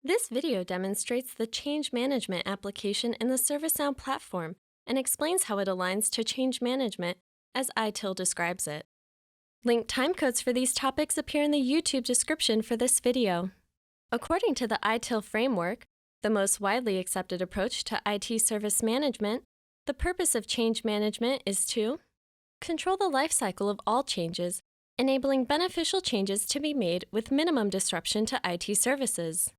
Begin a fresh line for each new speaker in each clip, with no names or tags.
This video demonstrates the change management application in the ServiceNow platform and explains how it aligns to change management as ITIL describes it. Linked timecodes for these topics appear in the YouTube description for this video. According to the ITIL framework, the most widely accepted approach to IT service management, the purpose of change management is to control the lifecycle of all changes, enabling beneficial changes to be made with minimum disruption to IT services.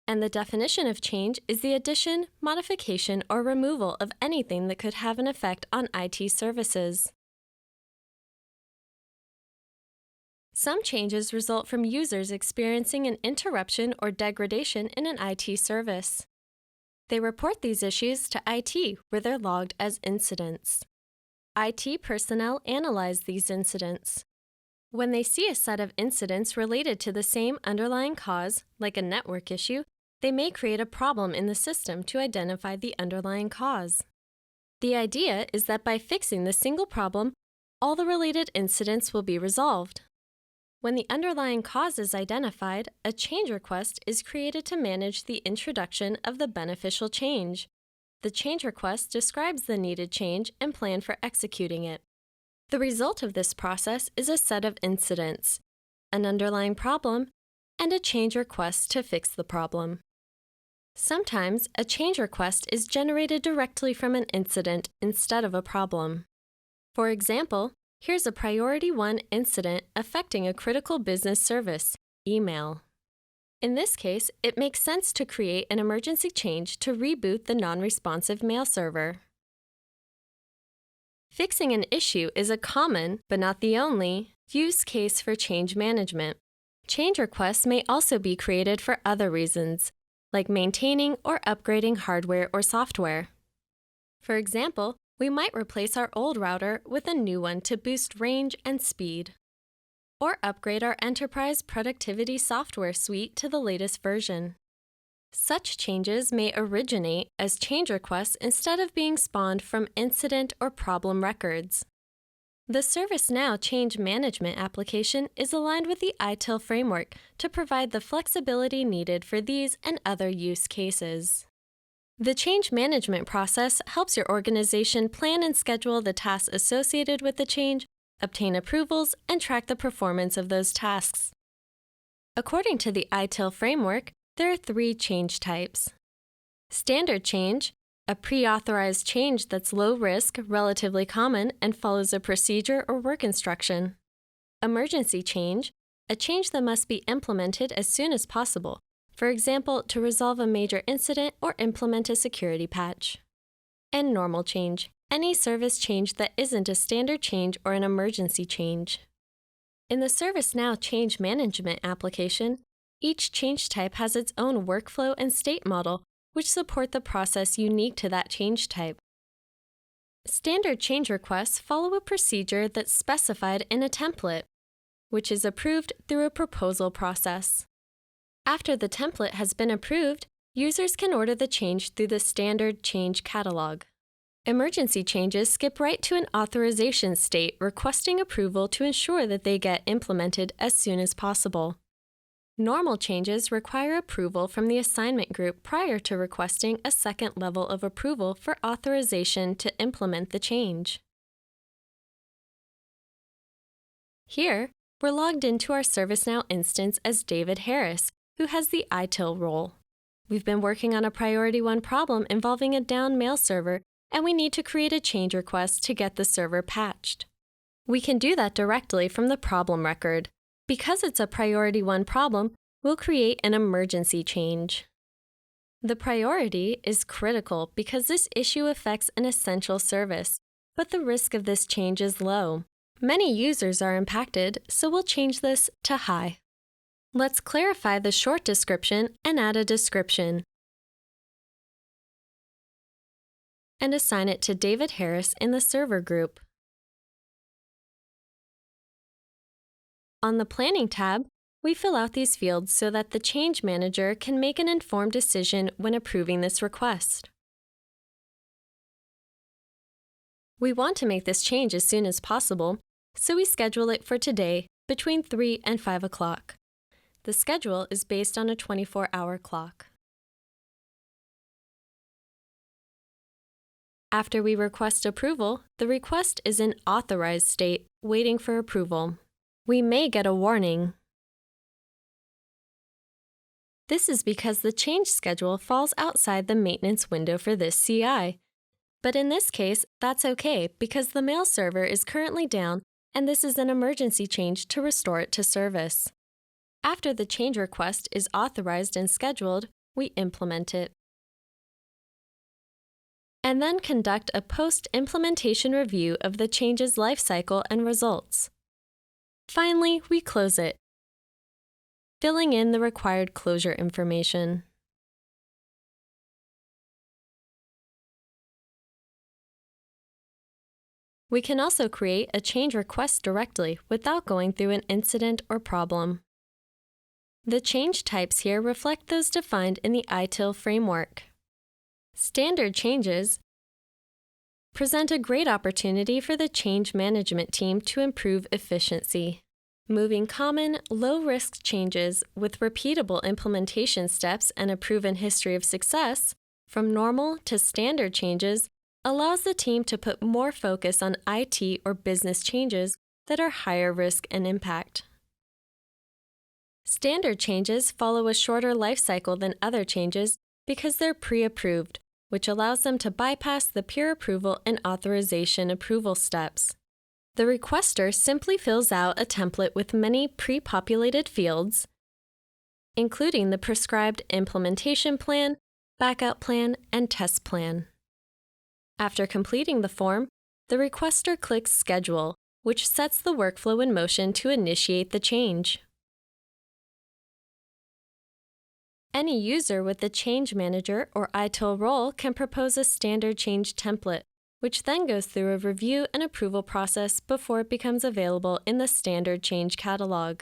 And the definition of change is the addition, modification, or removal of anything that could have an effect on IT services. Some changes result from users experiencing an interruption or degradation in an IT service. They report these issues to IT, where they're logged as incidents. IT personnel analyze these incidents. When they see a set of incidents related to the same underlying cause, like a network issue, they may create a problem in the system to identify the underlying cause. The idea is that by fixing the single problem, all the related incidents will be resolved. When the underlying cause is identified, a change request is created to manage the introduction of the beneficial change. The change request describes the needed change and plan for executing it. The result of this process is a set of incidents, an underlying problem, and a change request to fix the problem. Sometimes, a change request is generated directly from an incident instead of a problem. For example, here's a Priority 1 incident affecting a critical business service, email. In this case, it makes sense to create an emergency change to reboot the non-responsive mail server. Fixing an issue is a common, but not the only, use case for change management. Change requests may also be created for other reasons, like maintaining or upgrading hardware or software. For example, we might replace our old router with a new one to boost range and speed, or upgrade our enterprise productivity software suite to the latest version. Such changes may originate as change requests instead of being spawned from incident or problem records. The ServiceNow change management application is aligned with the ITIL framework to provide the flexibility needed for these and other use cases. The change management process helps your organization plan and schedule the tasks associated with the change, obtain approvals, and track the performance of those tasks. According to the ITIL framework, there are 3 change types. Standard change, a pre-authorized change that's low risk, relatively common, and follows a procedure or work instruction. Emergency change, a change that must be implemented as soon as possible, for example, to resolve a major incident or implement a security patch. And normal change, any service change that isn't a standard change or an emergency change. In the ServiceNow change management application, each change type has its own workflow and state model, which support the process unique to that change type. Standard change requests follow a procedure that's specified in a template, which is approved through a proposal process. After the template has been approved, users can order the change through the standard change catalog. Emergency changes skip right to an authorization state requesting approval to ensure that they get implemented as soon as possible. Normal changes require approval from the assignment group prior to requesting a second level of approval for authorization to implement the change. Here, we're logged into our ServiceNow instance as David Harris, who has the ITIL role. We've been working on a Priority 1 problem involving a down mail server, and we need to create a change request to get the server patched. We can do that directly from the problem record. Because it's a Priority 1 problem, we'll create an emergency change. The priority is critical because this issue affects an essential service, but the risk of this change is low. Many users are impacted, so we'll change this to high. Let's clarify the short description and add a description, and assign it to David Harris in the server group. On the Planning tab, we fill out these fields so that the change manager can make an informed decision when approving this request. We want to make this change as soon as possible, so we schedule it for today between 3 and 5 o'clock. The schedule is based on a 24-hour clock. After we request approval, the request is in authorized state, waiting for approval. We may get a warning. This is because the change schedule falls outside the maintenance window for this CI. But in this case, that's okay because the mail server is currently down and this is an emergency change to restore it to service. After the change request is authorized and scheduled, we implement it. And then conduct a post-implementation review of the change's lifecycle and results. Finally, we close it, filling in the required closure information. We can also create a change request directly without going through an incident or problem. The change types here reflect those defined in the ITIL framework. Standard changes present a great opportunity for the change management team to improve efficiency. Moving common, low-risk changes with repeatable implementation steps and a proven history of success from normal to standard changes allows the team to put more focus on IT or business changes that are higher risk and impact. Standard changes follow a shorter life cycle than other changes because they're pre-approved, which allows them to bypass the peer approval and authorization approval steps. The requester simply fills out a template with many pre-populated fields, including the prescribed implementation plan, backup plan, and test plan. After completing the form, the requester clicks Schedule, which sets the workflow in motion to initiate the change. Any user with the Change Manager or ITIL role can propose a standard change template, which then goes through a review and approval process before it becomes available in the standard change catalog.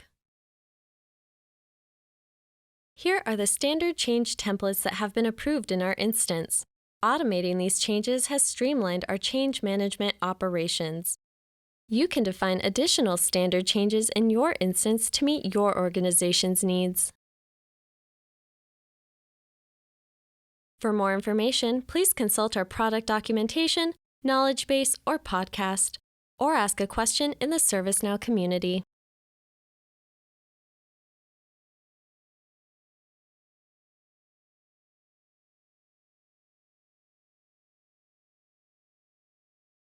Here are the standard change templates that have been approved in our instance. Automating these changes has streamlined our change management operations. You can define additional standard changes in your instance to meet your organization's needs. For more information, please consult our product documentation, knowledge base, or podcast, or ask a question in the ServiceNow community.